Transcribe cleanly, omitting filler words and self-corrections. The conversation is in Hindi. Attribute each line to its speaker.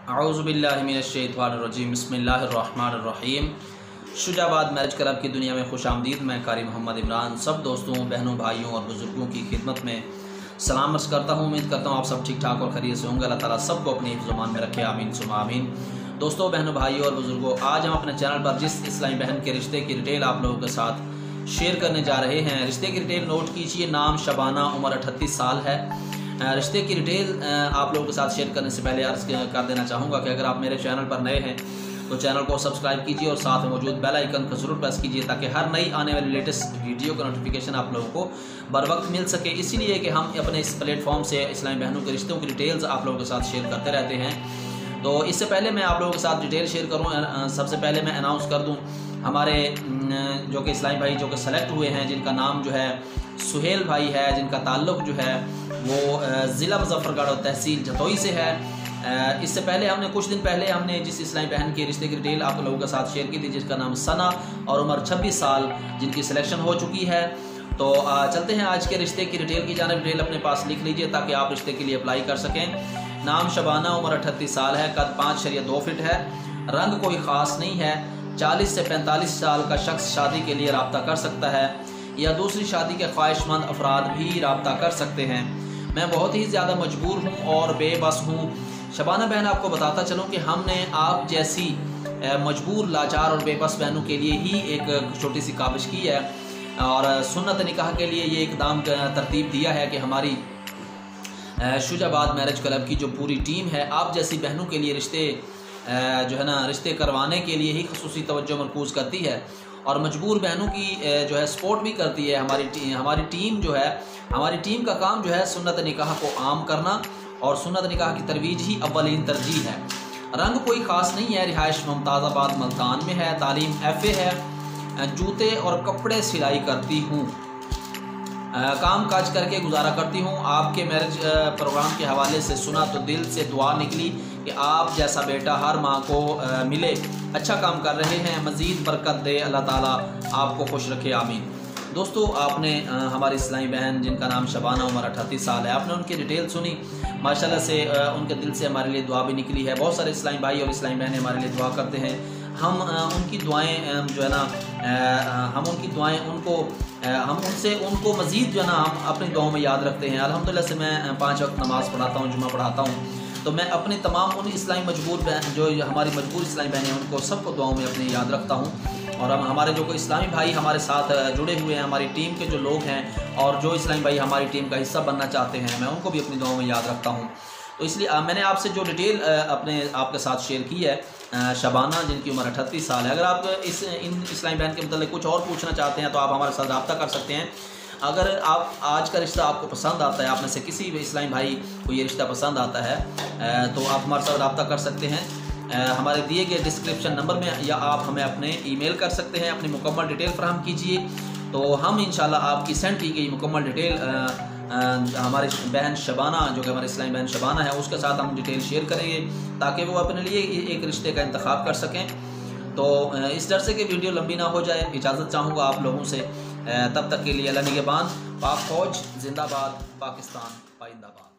Speaker 1: औज़ुबिल्लाहिमिनश्शैतानिर्रजीम बिस्मिल्लाहिर्रहमानिर्रहीम। शुजाबाद मैरिज क्लब की दुनिया में खुश आमदीद। मैं कारी मोहम्मद इमरान सब दोस्तों, बहनों, भाइयों और बुज़ुर्गों की खिदमत में सलाम अर्ज़ करता हूँ। उम्मीद करता हूँ आप सब ठीक ठाक और खैरियत से होंगे। अल्लाह ताला सबको अपनी हिफ्ज़-ओ-मान में रखे, आमीन सुम्मा आमीन। दोस्तों, बहनों, भाइयों और बुज़ुर्गों, आज हम अपने चैनल पर जिस इस्लामी बहन के रिश्ते की डिटेल आप लोगों के साथ शेयर करने जा रहे हैं, रिश्ते की डिटेल नोट कीजिए। नाम शबाना, उम्र 38 साल है। रिश्ते की डिटेल आप लोगों के साथ शेयर करने से पहले अर्ज़ कर देना चाहूँगा कि अगर आप मेरे चैनल पर नए हैं तो चैनल को सब्सक्राइब कीजिए और साथ में मौजूद बेल आइकन को ज़रूर प्रेस कीजिए ताकि हर नई आने वाली लेटेस्ट वीडियो का नोटिफिकेशन आप लोगों को बर वक्त मिल सके। इसीलिए कि हम अपने इस प्लेटफॉर्म से इस्लामी बहनों के रिश्तों की डिटेल्स आप लोगों के साथ शेयर करते रहते हैं। तो इससे पहले मैं आप लोगों के साथ डिटेल शेयर करूँ, सबसे पहले मैं अनाउंस कर दूँ हमारे जो कि इस्लामी भाई जो कि सेलेक्ट हुए हैं, जिनका नाम जो है सुहेल भाई है, जिनका ताल्लुक़ जो है वो ज़िला मुज़फ़्फ़रगढ़ और तहसील जतोई से है। इससे पहले हमने कुछ दिन पहले हमने जिस इस्लामी बहन के रिश्ते की डिटेल आप लोगों के साथ शेयर की थी, जिसका नाम सना और उम्र 26 साल, जिनकी सिलेक्शन हो चुकी है। तो चलते हैं आज के रिश्ते की डिटेल की जानिब। डिटेल अपने पास लिख लीजिए ताकि आप रिश्ते के लिए अप्लाई कर सकें। नाम शबाना, उम्र 38 साल है, कद 5 शरीय 2 फिट है, रंग कोई ख़ास नहीं है। 40 से 45 साल का शख्स शादी के लिए रब्ता कर सकता है या दूसरी शादी के ख्वाहिशमंद अफराद भी रब्ता कर सकते हैं। मैं बहुत ही ज़्यादा मजबूर हूँ और बेबस हूँ। शबाना बहन, आपको बताता चलूँ कि हमने आप जैसी मजबूर, लाचार और बेबस बहनों के लिए ही एक छोटी सी काविश की है और सुन्नत निकाह के लिए ये इकदाम तरतीब दिया है कि हमारी शुजाबाद मैरिज क्लब की जो पूरी टीम है आप जैसी बहनों के लिए रिश्ते जो है ना, रिश्ते करवाने के लिए ही खसूसी तवज्जो मरकूज़ करती है और मजबूर बहनों की जो है सपोर्ट भी करती है। हमारी टीम जो है, हमारी टीम का काम जो है सुन्नत निकाह को आम करना और सुन्नत निकाह की तरवीज ही अव्वलीन तरजीह है। रंग कोई ख़ास नहीं है, रिहाइश मुमताज़ाबाद मुल्तान में है, तालीम FA है, जूते और कपड़े सिलाई करती हूँ, काम काज करके गुजारा करती हूँ। आपके मैरिज प्रोग्राम के हवाले से सुना तो दिल से दुआ निकली कि आप जैसा बेटा हर माँ को मिले। अच्छा काम कर रहे हैं, मज़ीद बरकत दे अल्लाह ताला, आपको खुश रखे, आमीन। दोस्तों, आपने हमारी इस्लामी बहन जिनका नाम शबाना, उम्र 38 साल है, आपने उनकी डिटेल सुनी। माशाल्लाह से उनके दिल से हमारे लिए दुआ भी निकली है। बहुत सारे इस्लामी भाई और इस्लामी बहनें हमारे लिए दुआ करते हैं। हम उनकी दुआएं जो है ना, हम उनकी दुआएं हम उनसे उनको मज़ीद जो है ना हम अपनी दुआओं में याद रखते हैं। अल्हम्दुलिल्लाह से मैं 5 वक्त नमाज़ पढ़ाता हूँ, जुम्मा पढ़ाता हूँ, तो मैं अपने तमाम उन इस्लामी मजबूर बहन जो हमारी मजबूर इस्लामी बहनें हैं उनको सबको दुआओं में अपने याद रखता हूँ। और हम हमारे जो कोई इस्लामी भाई हमारे साथ जुड़े हुए हैं, हमारी टीम के जो लोग हैं और जो इस्लामी भाई हमारी टीम का हिस्सा बनना चाहते हैं, मैं उनको भी अपनी दुआओं में याद रखता हूँ। तो इसलिए मैंने आपसे जो डिटेल आपके साथ शेयर की है, शबाना जिनकी उम्र 38 साल है। अगर आप इन इस्लामी बहन के मतलब कुछ और पूछना चाहते हैं तो आप हमारे साथ रब्ता कर सकते हैं। अगर आप आज का रिश्ता आपको पसंद आता है, आप में से किसी भी इस्लामी भाई को ये रिश्ता पसंद आता है तो आप हमारे साथ रब्ता कर सकते हैं हमारे दिए गए डिस्क्रिप्शन नंबर में, या आप हमें अपने ईमेल कर सकते हैं, अपनी मुकम्मल डिटेल फराहम कीजिए। तो हम इंशाल्लाह आपकी सेंड की गई मुकम्मल डिटेल हमारी बहन शबाना जो कि हमारी इस्लामी बहन शबाना है उसके साथ हम डिटेल शेयर करेंगे ताकि वो अपने लिए एक रिश्ते का इंतखाब कर सकें। तो इस डर से कि वीडियो लंबी ना हो जाए, इजाज़त चाहूँगा आप लोगों से। तब तक के लिए अल्लाह निगहबान। पाक फौज जिंदाबाद, पाकिस्तान पाइंदाबाद।